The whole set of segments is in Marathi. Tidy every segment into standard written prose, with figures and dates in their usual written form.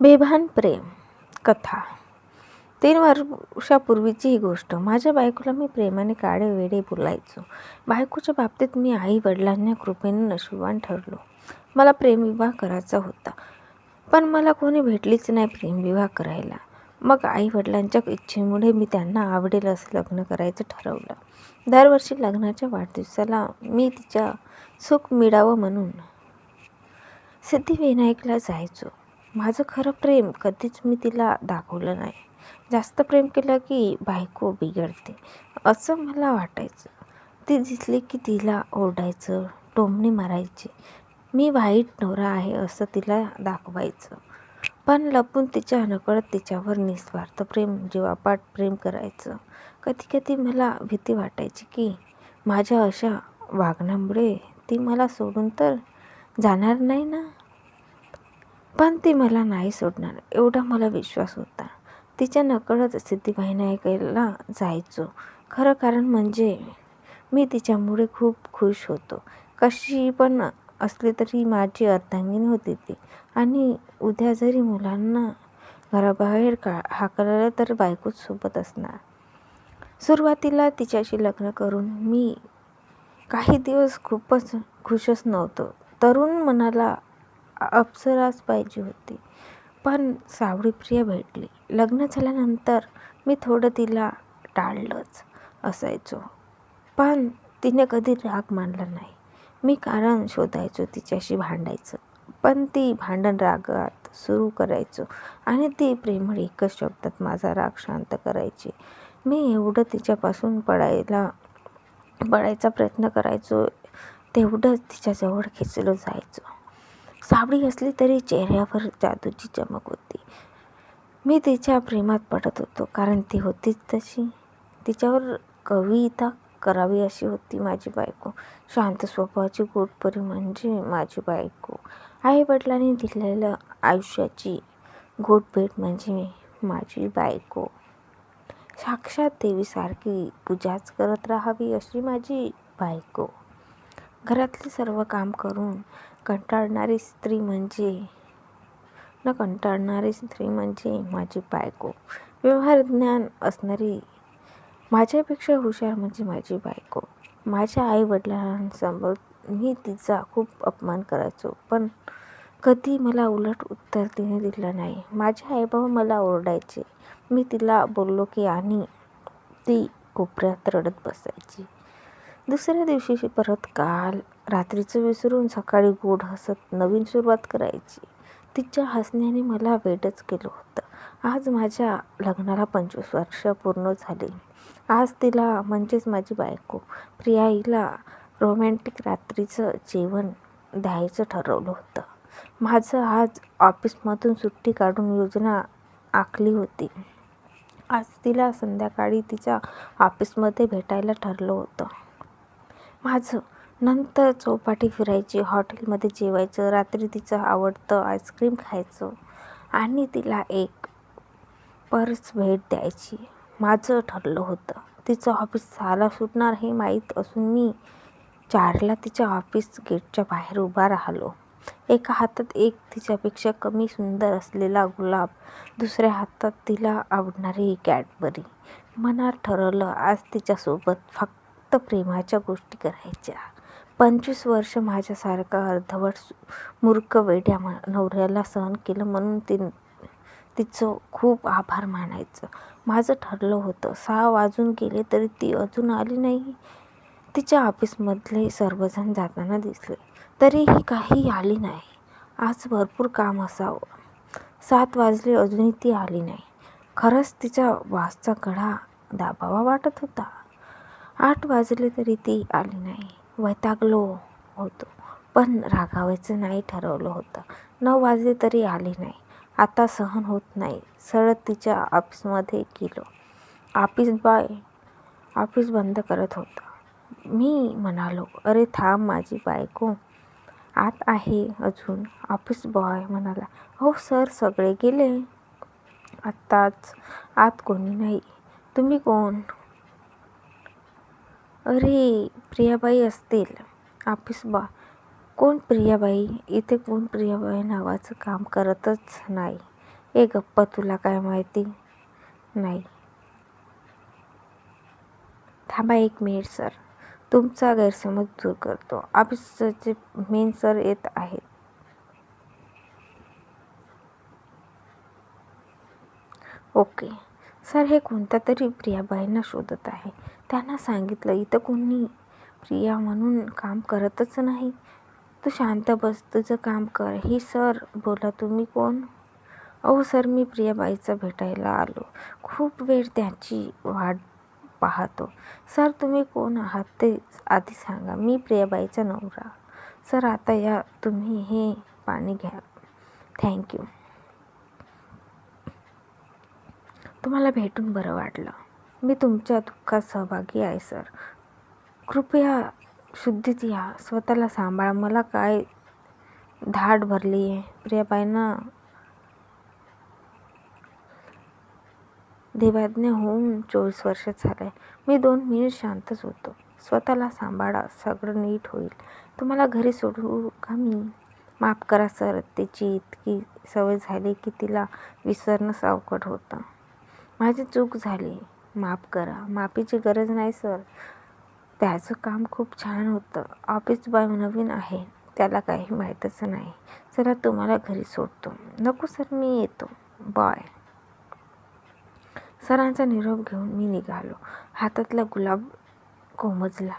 बेभान प्रेम कथा. 3 वर्षापूर्वीची ही गोष्ट. माझ्या बायकोला मी प्रेमाने काळे वेडे बोलायचो. बायकोच्या बाबतीत मी आई वडिलांच्या कृपेने नशीबवान ठरलो. मला प्रेमविवाह करायचा होता, पण मला कोणी भेटलीच नाही प्रेमविवाह करायला. मग आई वडिलांच्या इच्छेमुळे मी त्यांना आवडेल असं लग्न करायचं ठरवलं. दरवर्षी लग्नाच्या वाढदिवसाला मी तिच्या सुख मिळावं म्हणून सिद्धिविनायकला जायचो. माझं खरं प्रेम कधीच मी तिला दाखवलं नाही. जास्त प्रेम केलं की बायको बिघडते असं मला वाटायचं. ती दिसली की तिला ओरडायचं, टोमणे मारायचे. मी वाईट नवरा आहे असं तिला दाखवायचं. पण लपून तिच्या नकळत तिच्यावर निस्वार्थ प्रेम, जीवापाड प्रेम करायचं. कधी कधी मला भीती वाटायची की माझ्या अशा वागण्यामुळे ती मला सोडून तर जाणार नाही ना. पण ती मला नाही सोडणार एवढा मला विश्वास होता. तिच्या नकळत सिद्धिविनायकाला जायचो. खरं कारण म्हणजे मी तिच्यामुळे खूप खुश होतो. कशी पण असली तरी माझी अर्धांगिनी होती ती. आणि उद्या जरी मुलांना घराबाहेर हाकललं तर बायकोच सोबत असणार. सुरुवातीला तिच्याशी लग्न करून मी काही दिवस खूपच खुशच नव्हतो. तरुण मनाला अप्सराच पाहिजे होती, पण सावळी प्रिया भेटली. लग्न झाल्यानंतर मी थोडं तिला टाळलंच असायचो, पण तिने कधी राग मानला नाही. मी कारण शोधायचो, तिच्याशी भांडायचं, पण ती भांडण रागात सुरू करायचो आणि ती प्रेमळ एकच शब्दात माझा राग शांत करायची. मी एवढं तिच्यापासून पळायचा प्रयत्न करायचो, तेवढंच तिच्याजवळ खेचलं जायचो. सावळी असली तरी चेहऱ्यावर जादूची चमक होती. मी तिच्या प्रेमात पडत होतो कारण ती होतीच तशी. तिच्यावर कविता करावी अशी होती माझी बायको. शांत स्वभावाची गोडपरी म्हणजे माझी बायको. आई वडिलांनी दिलेलं आयुष्याची गोड भेट म्हणजे माझी बायको. साक्षात देवीसारखी पूजाच करत राहावी अशी माझी बायको. घरातले सर्व काम करून कंटाळणारी स्त्री म्हणजे माझी बायको. व्यवहार ज्ञान असणारी, माझ्यापेक्षा हुशार म्हणजे माझी बायको. माझ्या आई वडिलांसमोर मी तिचा खूप अपमान करायचो, पण कधी मला उलट उत्तर तिने दिलं नाही. माझे आईबाबा मला ओरडायचे. मी तिला बोललो की आणि ती कोपऱ्यात रडत बसायची. दुसऱ्या दिवशी परत काल रात्रीचं विसरून सकाळी गोड हसत नवीन सुरुवात करायची. तिच्या हसण्याने मला वेडच केलं होतं. आज माझ्या लग्नाला 25 वर्ष पूर्ण झाली. आज तिला म्हणजेच माझी बायको प्रियाईला रोमॅन्टिक रात्रीचं जेवण द्यायचं ठरवलं होतं. माझं आज ऑफिसमधून सुट्टी काढून योजना आखली होती. आज तिला संध्याकाळी तिच्या ऑफिसमध्ये भेटायला ठरलं होतं. माझं नंतर चौपाटी फिरायची, हॉटेलमध्ये जेवायचं, रात्री तिचं आवडतं आईस्क्रीम खायचं आणि तिला एक पर्स भेट द्यायची. माझं ठरलं होतं. तिचं ऑफिस 6ला सुटणार हे माहीत असून मी 4ला तिच्या ऑफिस गेटच्या बाहेर उभा राहिलो. एका हातात एक तिच्यापेक्षा कमी सुंदर असलेला गुलाब, दुसऱ्या हातात तिला आवडणारी कॅडबरी. मनात ठरवलं आज तिच्यासोबत फक्त प्रेमाच्या गोष्टी करायच्या. 25 वर्ष माझ्यासारखा अर्धवट मूर्ख वेड्या नवऱ्याला सहन केलं म्हणून तिचं खूप आभार मानायचं माझं ठरलं होतं. 6 वाजून गेले तरी ती अजून आली नाही. तिच्या ऑफिसमधले सर्वजण जाताना दिसले, तरीही काही आली नाही. आज भरपूर काम असावं. 7 वाजले अजूनही ती आली नाही. खरंच तिच्या वासचा गळा दाबावा वाटत होता. 8 वाजले तरी ती आली नाही. वैतागलो होतो, पण रागावायचं नाही ठरवलं होतं. 9 वाजले तरी आली नाही. आता सहन होत नाही. सरळ तिच्या ऑफिसमध्ये गेलो. ऑफिस बॉय ऑफिस बंद करत होता. मी म्हणालो, अरे थांब, माझी बायको आत आहे अजून. ऑफिस बॉय म्हणाला, हो सर, सगळे गेले आत्ताच, आत कोणी नाही. तुम्ही कोण? अरे प्रियाबाई असतील. ऑफिस बॉय, कोण प्रियाबाई? इथे कोण प्रियाबाई नावाचं काम करतच नाही. गप्पा, तुला काय माहिती नाही. थांबा 1 मिनिट सर, तुमचा गैरसमज दूर करतो. ऑफिसचे मेन सर येत आहेत. ओके सर, हे कोणत्या तरी प्रियाबाईंना शोधत आहे. त्यांना सांगितलं इथं कोणी प्रिया म्हणून काम करतच नाही. तू शांत बस, तुझं काम कर. ही सर बोला, तुम्ही कोण? अहो सर, मी प्रियाबाईचा भेटायला आलो. खूप वेळ त्यांची वाट पाहतो. सर, तुम्ही कोण आहात ते आधी सांगा. मी प्रियाबाईचा नवरा. सर, आता या, तुम्ही हे पाणी घ्या. थँक्यू. तुम्हाला भेटून बरं वाटलं. मी तुमच्या दुःखात सहभागी आहे सर. कृपया शुद्धीत या. स्वतःला सांभाळा. मला काय धाड भरली आहे. प्रियाबाईंना देवाज्ञा होऊन 24 वर्ष झाले. मी 2 मिनिट शांतच होतो. स्वतःला सांभाळा, सगळं नीट होईल. तुम्हाला घरी सोडू का मी? माफ करा सर, तिची इतकी सवय झाली की तिला विसरणंच अवघड होतं. माझी चूक झाली, माफ करा. माफीची गरज नाही सर. त्याचं काम खूप छान होतं. ऑफिस बॉय नवीन आहे, त्याला काही माहीतच नाही. चला, तुम्हाला घरी सोडतो. नको सर, मी येतो. बाय. सरांचा निरोप घेऊन मी निघालो. हातातला गुलाब कोमजला.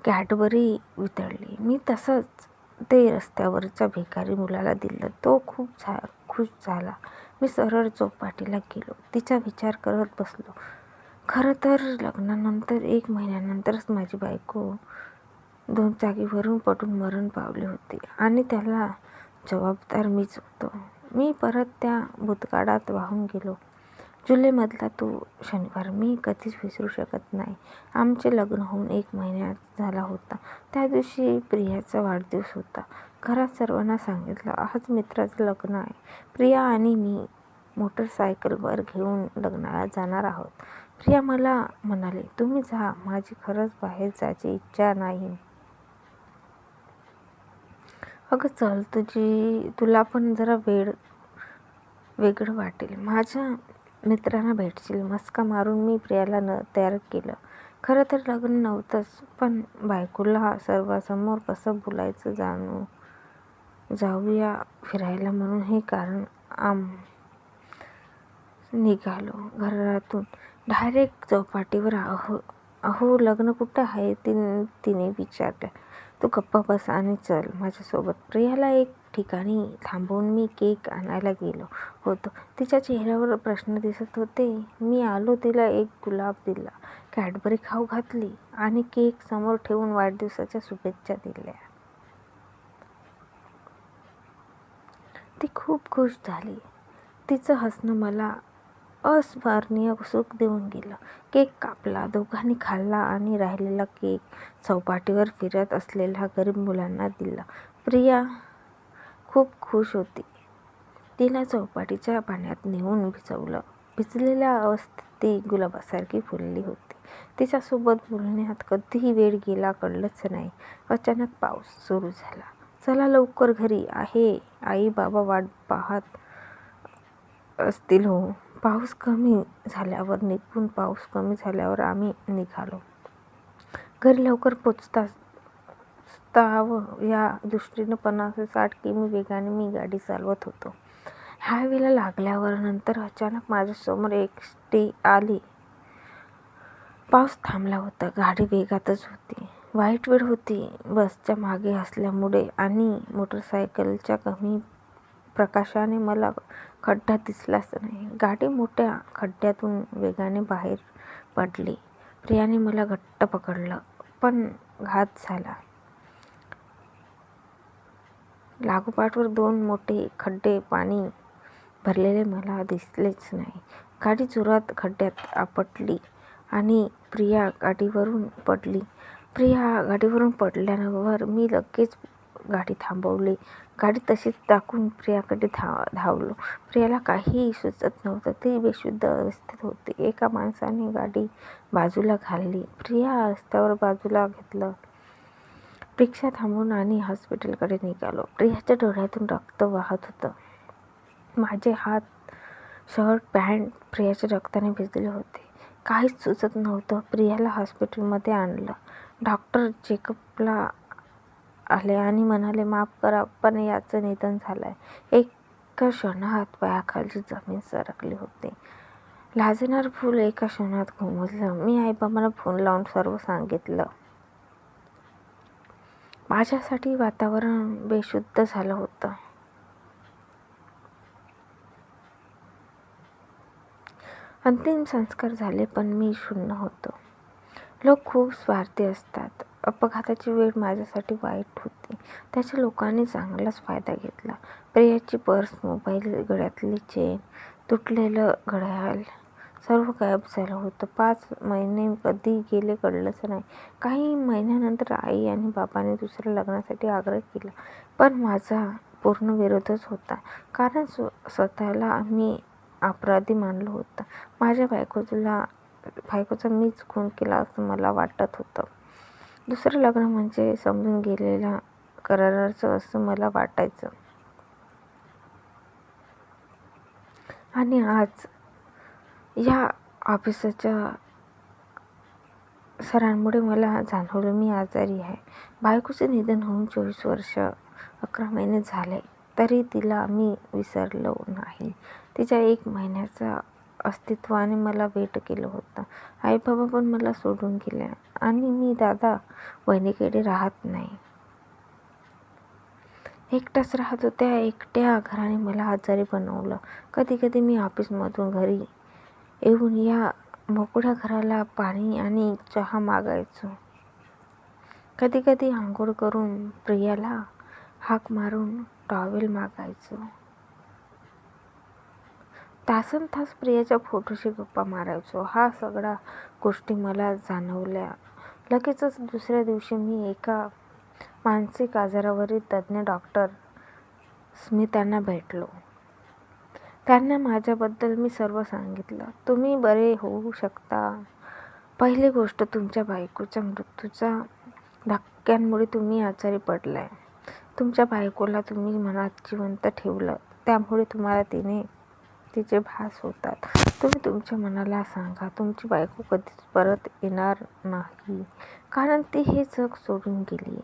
कॅडबरी वितळली. मी तसंच ते रस्त्यावरच्या भिकारी मुलाला दिलं. तो खूप खुश झाला. मी सरळ चौपाटीला गेलो. तिचा विचार करत बसलो. खरं तर लग्नानंतर 1 महिन्यानंतरच माझी बायको 2 चाकीवरून पडून मरण पावली होती आणि त्याला जबाबदार मीच होतो. मी परत त्या भूतकाळात वाहून गेलो. जुलैमधला तो शनिवार मी कधीच विसरू शकत नाही. आमचे लग्न होऊन 1 महिना झाला होता. त्या दिवशी प्रियाचा वाढदिवस होता. घरात सर्वांना सांगितलं, आज मित्राचं लग्न आहे. प्रिया आणि मी मोटरसायकलवर घेऊन लग्नाला जाणार आहोत. प्रिया मला म्हणाली, तुम्ही जा, माझी खरंच बाहेर जायची इच्छा नाही. अगं चल, तुला पण जरा वेगळं वाटेल. माझ्या मित्रांना भेटशील. मस्का मारून मी प्रियाला तयार केलं. खरं तर लग्न नव्हतंच, पण बायकोला सर्वांसमोर कसं बोलायचं, जाऊया फिरायला म्हणून हे कारण निघालो घरातून. डायरेक्ट चौपाटीवर. अहो लग्न कुठं आहे? तिने विचारलं. तू गप्पा बस आणि चल माझ्यासोबत. प्रियाला एक ठिकाणी थांबवून मी केक आणायला गेलो होतो. तिच्या चेहऱ्यावर प्रश्न दिसत होते. मी आलो, तिला एक गुलाब दिला, कॅडबरी खाऊ घातली आणि केक समोर ठेवून वाढदिवसाच्या शुभेच्छा दिल्या. ती खूप खुश झाली. तिचं हसणं मला अस्मरणीय सुख देऊन गेलं. केक कापला, दोघांनी खाल्ला आणि राहिलेला केक चौपाटीवर फिरत असलेल्या गरीब मुलांना दिला. प्रिया खूप खुश होती. तिला चौपाटीच्या पाण्यात नेऊन भिजवलं. भिजलेल्या अवस्थेत ती गुलाबासारखी फुलली होती. तिच्यासोबत बोलण्यात कधीही वेळ गेला कळलंच नाही. अचानक पाऊस सुरू झाला. चला लवकर घरी, आई बाबा वाट पाहत असतील हो. पाऊस कमी झाल्यावर आम्ही निघालो. घरी लवकर पोचताव या दृष्टीनं 50-60 किमी वेगाने मी गाडी चालवत होतो. हायवेला लागल्यावर नंतर अचानक माझ्यासमोर एसटी आली. पाऊस थांबला होता. गाडी वेगातच होती. वाईट वेळ होती. बसच्या मागे असल्यामुळे आणि मोटरसायकलच्या कमी प्रकाशाने मला खड्डा दिसलाच नाही. गाडी मोठ्या खड्ड्यातून वेगाने बाहेर पडली. प्रियाने मला घट्ट पकडलं, पण घात झाला. लागोपाठवर 2 मोठे खड्डे, पाणी भरलेले मला दिसलेच नाही. गाडी जोरात खड्ड्यात आपटली आणि प्रिया गाडीवरून पडल्यावर मी लगेच गाडी थांबवली. गाडी तशीच टाकून प्रियाकडे धावलो. प्रियाला काहीही सुचत नव्हतं. ती बेशुद्ध अवस्थेत होती. एका माणसाने गाडी बाजूला घालली. प्रिया रस्त्यावर बाजूला घेतलं. रिक्षा थांबवून आणि हॉस्पिटलकडे निघालो. प्रियाच्या डोळ्यातून रक्त वाहत होतं. माझे हात शर्ट पॅन्ट प्रियाच्या रक्ताने भिजले होते. काहीच सुचत नव्हतं. प्रियाला हॉस्पिटलमध्ये आणलं. डॉक्टर चेकअपला आले आणि म्हणाले, माफ करा पण याचं निधन झालंय. एका क्षणात पायाखालची जमीन सरकली होती. लाजणारं फूल एका क्षणात कोमेजलं. मी आईबाबांना फोन लावून सर्व सांगितलं. माझ्यासाठी वातावरण बेशुद्ध झालं होतं. अंतिम संस्कार झाले पण मी शून्य होतो. लोक खूप स्वार्थी असतात. अपघाताची वेळ माझ्यासाठी वाईट होती. त्याच्या लोकांनी चांगलाच फायदा घेतला. प्रियाची पर्स, मोबाईल, गळ्यातली चेन, तुटलेलं घड्याळ सर्व गायब झालं होतं. 5 महिने कधी गेले कळलंच नाही. काही महिन्यानंतर आई आणि बाबांनी दुसऱ्या लग्नासाठी आग्रह केला. पण माझा पूर्ण विरोधच होता. कारण स्वतःला मी अपराधी मानलं होतं. माझ्या बायकोचा मीच खून केला असं मला वाटत होतं. दुसरं लग्न म्हणजे समजून गेलेल्या कराराचं असं मला वाटायचं. आणि आज या ऑफिसच्या सरांमुळे मला जाणवलं मी आजारी आहे. बायकोचे निधन होऊन 24 वर्ष 11 महिने झाले तरी तिला मी विसरलो नाही. तिच्या 1 महिन्याच्या अस्तित्वाने मला वेड केलं होतं. आईबाबा पण मला सोडून गेले आणि मी दादा वहिनीकडे राहत नाही. एकटाच राहतो. त्या एकट्या घराने मला आजारी बनवलं. कधी कधी मी ऑफिसमधून घरी येऊन या मोकळ्या घराला पाणी आणि चहा मागायचो. कधी कधी आंघोळ करून प्रियाला हाक मारून टॉवेल मागायचो. तासनतास प्रियाच्या फोटोशी गप्पा मारायचो. हा सगळ्या गोष्टी मला जाणवल्या. लगेचच दुसऱ्या दिवशी मी एका मानसिक आजारावरील तज्ज्ञ डॉक्टर स्मितांना भेटलो. त्यांना माझ्याबद्दल मी सर्व सांगितलं. तुम्ही बरे होऊ शकता. पहिली गोष्ट, तुमच्या बायकोच्या मृत्यूच्या धक्क्यांमुळे तुम्ही आजारी पडलाय. तुमच्या बायकोला तुम्ही मनात जिवंत ठेवलं, त्यामुळे तुम्हाला तिचे भास होतात. तुम्ही तुमच्या मनाला सांगा, तुमची बायको कधीच परत येणार नाही, कारण ती हे जग सोडून गेली.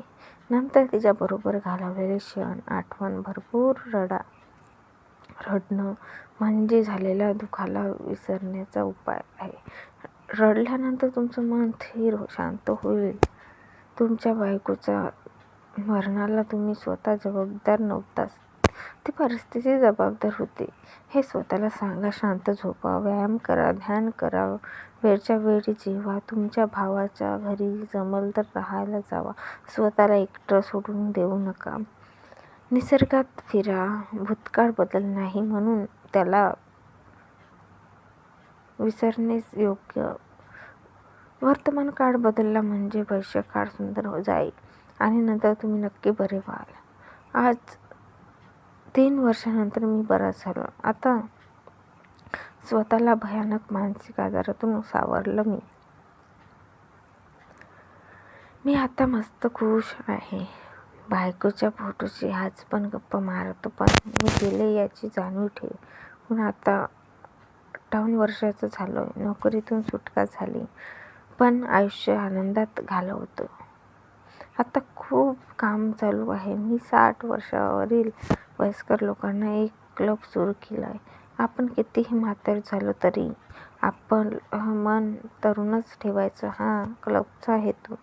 नंतर तिच्याबरोबर घालवलेले क्षण आठवून भरपूर रडणं म्हणजे झालेल्या दुःखाला विसरण्याचा उपाय आहे. रडल्यानंतर तुमचं मन स्थिर शांत होईल. तुमच्या बायकोच्या मरणाला तुम्ही स्वतः जबाबदार नव्हताच, ती परिस्थिती जबाबदार होती हे स्वतःला सांगा. शांत झोपा, व्यायाम करा, ध्यान करा, वेळच्या वेळी जेवा. तुमच्या भावाच्या घरी जमलं तर राहायला जावा. स्वतःला एकटं सोडून देऊ नका. निसर्गात फिरा. भूतकाळ बदल नाही म्हणून त्याला विसरणेच योग्य. वर्तमान काळ बदलला म्हणजे भविष्यकाळ सुंदर जाईल आणि नंतर तुम्ही नक्की बरे व्हाल. आज 3 वर्षानंतर मी बरा झालो. आता स्वतःला भयानक मानसिक आजारातून सावरलं. मी आता मस्त खुश आहे. बायकोच्या फोटोशी आज पण गप्पा मारतो. पण मी गेले याची जाणीव ठेवून आता 58 वर्षाचा झालोय. नोकरीतून सुटका झाली, पण आयुष्य आनंदात घालवतो. आता खूप काम चालू आहे. मी 60 वर्षावरील वयस्कर लोकांना एक क्लब सुरू केलाय. आपण कितीही म्हातारे झालो तरी आपलं मन तरुणच ठेवायचं, हा क्लबचा हेतू.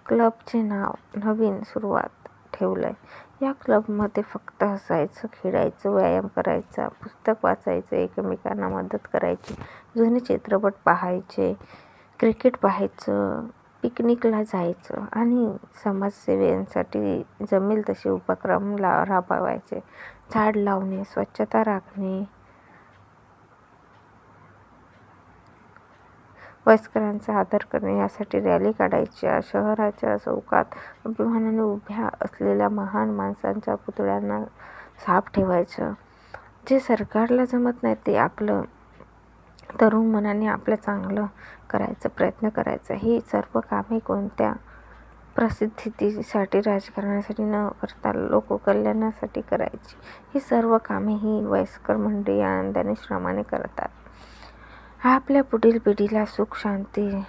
क्लबचे नाव नवीन सुरुवात ठेवलंय. या क्लबमध्ये फक्त हसायचं, खेळायचं, व्यायाम करायचा, पुस्तक वाचायचं, एकमेकांना मदत करायची, जुने चित्रपट पाहायचे, क्रिकेट पाहायचं, पिकनिकला जायचं आणि समाजसेवेसाठी जमेल तसे उपक्रम राबवायचे. झाड लावणे, स्वच्छता राखणे, वयस्करांचा आदर करणे यासाठी रॅली काढायच्या. शहराच्या चौकात अभिमानाने उभ्या असलेल्या महान माणसांच्या पुतळ्यांना साफ ठेवायचं. जे सरकारला जमत नाही ते आपलं तरुण मनाने आपलं चांगलं करायचा प्रयत्न करायचा. ही सर्व कामे कोणत्या प्रसिद्धीसाठी, राजकारणासाठी न करता लोककल्याणासाठी करायची. ही सर्व कामे ही वयस्कर मंडळी आनंदाने, श्रमाने करतात. आपल्या पुढील पिढीला सुख शांती